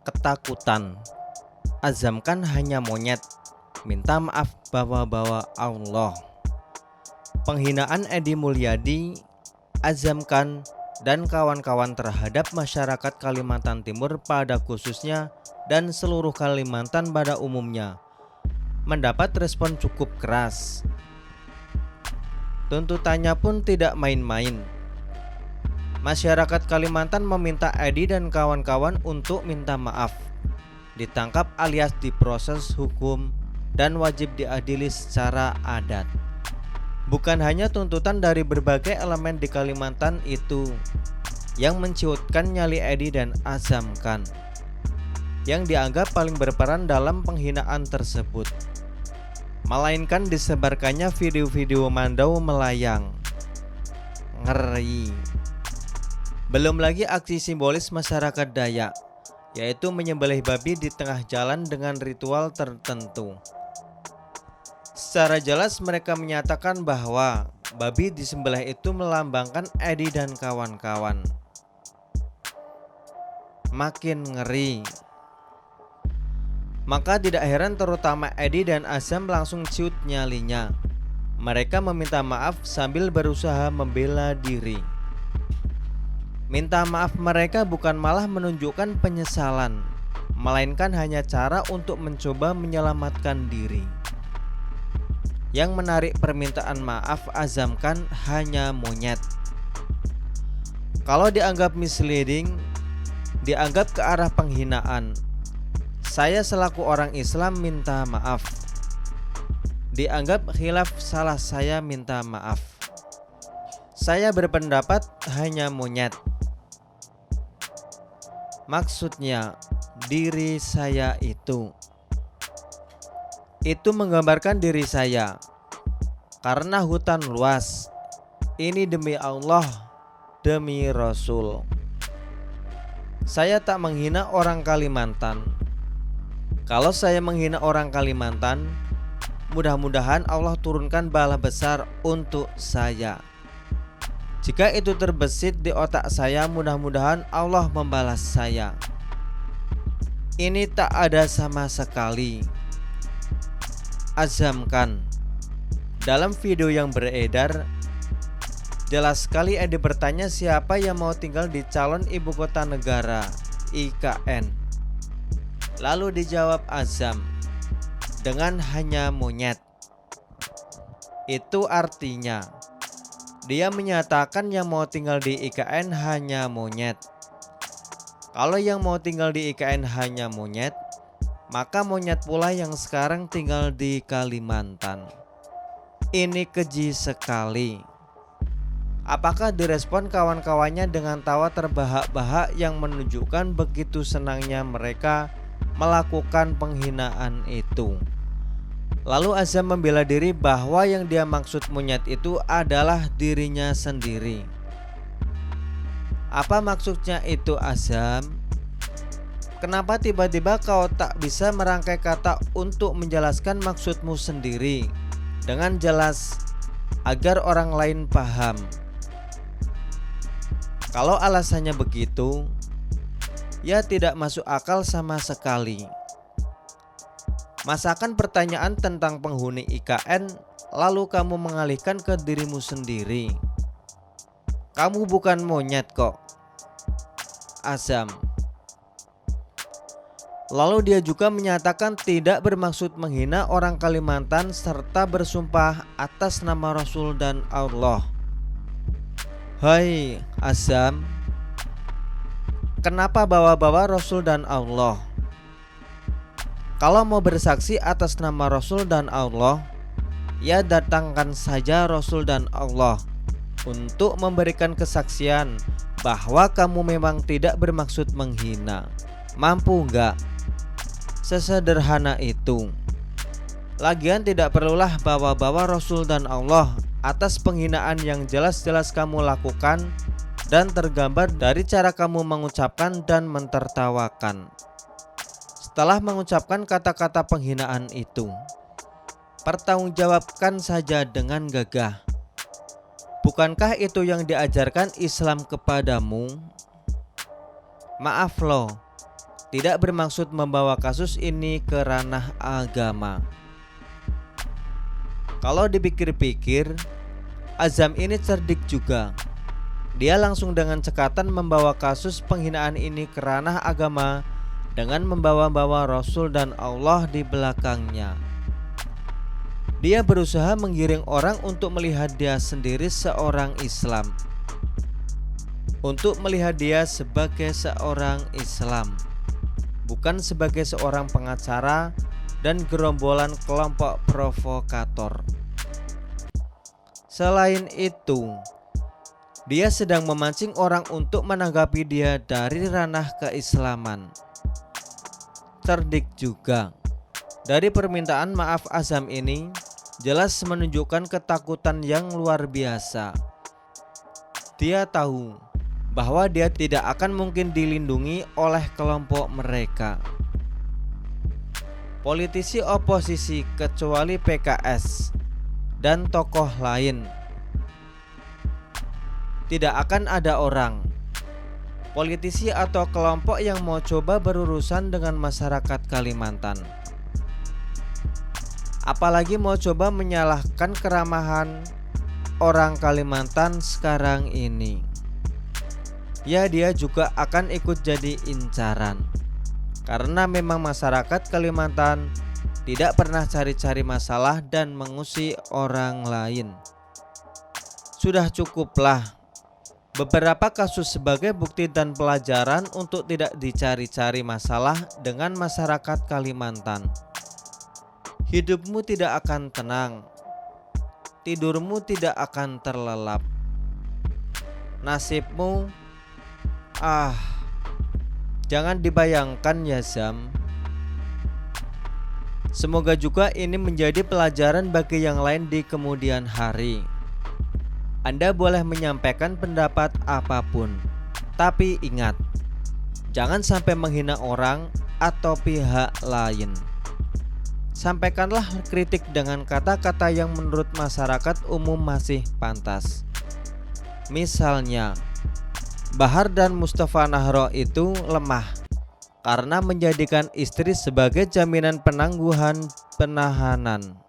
Ketakutan. Azamkan hanya monyet, minta maaf bawa-bawa Allah. Penghinaan Edi Mulyadi, Azamkan dan kawan-kawan terhadap masyarakat Kalimantan Timur pada khususnya dan seluruh Kalimantan pada umumnya mendapat respon cukup keras. Tuntutannya pun tidak main-main. Masyarakat Kalimantan meminta Edi dan kawan-kawan untuk minta maaf, ditangkap alias diproses hukum dan wajib diadili secara adat. Bukan hanya tuntutan dari berbagai elemen di Kalimantan itu yang menciutkan nyali Edi dan Azamkan, yang dianggap paling berperan dalam penghinaan tersebut, melainkan disebarkannya video-video mandau melayang. Ngeri. Belum lagi aksi simbolis masyarakat Dayak, yaitu menyembelih babi di tengah jalan dengan ritual tertentu. Secara jelas mereka menyatakan bahwa babi disembelih itu melambangkan Edi dan kawan-kawan. Makin ngeri. Maka tidak heran terutama Edi dan Azam langsung ciut nyalinya. Mereka meminta maaf sambil berusaha membela diri. Minta maaf mereka bukan malah menunjukkan penyesalan, melainkan hanya cara untuk mencoba menyelamatkan diri. Yang menarik permintaan maaf Azamkan hanya monyet. Kalau dianggap misleading, dianggap ke arah penghinaan, saya selaku orang Islam minta maaf. Dianggap khilaf salah saya minta maaf. Saya berpendapat hanya monyet. Maksudnya diri saya itu menggambarkan diri saya. Karena hutan luas, ini demi Allah, demi Rasul. Saya tak menghina orang Kalimantan. Kalau saya menghina orang Kalimantan, mudah-mudahan Allah turunkan bala besar untuk saya. Jika itu terbesit di otak saya, mudah-mudahan Allah membalas saya. Ini tak ada sama sekali. Azamkan. Dalam video yang beredar, jelas sekali Edi bertanya siapa yang mau tinggal di calon ibu kota negara IKN. Lalu dijawab Azam dengan hanya monyet. Itu artinya dia menyatakan yang mau tinggal di IKN hanya monyet. Kalau yang mau tinggal di IKN hanya monyet, maka monyet pula yang sekarang tinggal di Kalimantan. Ini keji sekali. Apakah direspon kawan-kawannya dengan tawa terbahak-bahak yang menunjukkan begitu senangnya mereka melakukan penghinaan itu? Lalu Azam membela diri bahwa yang dia maksud monyet itu adalah dirinya sendiri. Apa maksudnya itu Azam? Kenapa tiba-tiba kau tak bisa merangkai kata untuk menjelaskan maksudmu sendiri dengan jelas agar orang lain paham? Kalau alasannya begitu, ya tidak masuk akal sama sekali. Masakan pertanyaan tentang penghuni IKN, lalu kamu mengalihkan ke dirimu sendiri. Kamu bukan monyet kok, Azam. Lalu dia juga menyatakan tidak bermaksud menghina orang Kalimantan serta bersumpah atas nama Rasul dan Allah. Hai Azam, kenapa bawa-bawa Rasul dan Allah? Kalau mau bersaksi atas nama Rasul dan Allah, ya datangkan saja Rasul dan Allah untuk memberikan kesaksian bahwa kamu memang tidak bermaksud menghina. Mampu enggak? Sesederhana itu. Lagian tidak perlulah bawa-bawa Rasul dan Allah atas penghinaan yang jelas-jelas kamu lakukan dan tergambar dari cara kamu mengucapkan dan mentertawakan. Setelah mengucapkan kata-kata penghinaan itu, pertanggungjawabkan saja dengan gagah. Bukankah itu yang diajarkan Islam kepadamu? Maaf loh, tidak bermaksud membawa kasus ini ke ranah agama. Kalau dipikir-pikir, Azam ini cerdik juga. Dia langsung dengan cekatan membawa kasus penghinaan ini ke ranah agama dengan membawa-bawa Rasul dan Allah di belakangnya. Dia berusaha menggiring orang untuk melihat dia sendiri seorang Islam, untuk melihat dia sebagai seorang Islam, bukan sebagai seorang pengacara dan gerombolan kelompok provokator. Selain itu, dia sedang memancing orang untuk menanggapi dia dari ranah keislaman. Cerdik juga. Dari permintaan maaf Azam ini jelas menunjukkan ketakutan yang luar biasa. Dia tahu bahwa dia tidak akan mungkin dilindungi oleh kelompok mereka. Politisi oposisi kecuali PKS dan tokoh lain, tidak akan ada orang politisi atau kelompok yang mau coba berurusan dengan masyarakat Kalimantan, apalagi mau coba menyalahkan keramahan orang Kalimantan sekarang ini. Ya, dia juga akan ikut jadi incaran, karena memang masyarakat Kalimantan tidak pernah cari-cari masalah dan mengusik orang lain. Sudah cukuplah beberapa kasus sebagai bukti dan pelajaran untuk tidak dicari-cari masalah dengan masyarakat Kalimantan. Hidupmu tidak akan tenang, tidurmu tidak akan terlelap. Nasibmu, jangan dibayangkan ya Zam. Semoga juga ini menjadi pelajaran bagi yang lain di kemudian hari. Anda boleh menyampaikan pendapat apapun, tapi ingat, jangan sampai menghina orang atau pihak lain. Sampaikanlah kritik dengan kata-kata yang menurut masyarakat umum masih pantas. Misalnya, Bahar dan Mustafa Nahro itu lemah karena menjadikan istri sebagai jaminan penangguhan penahanan.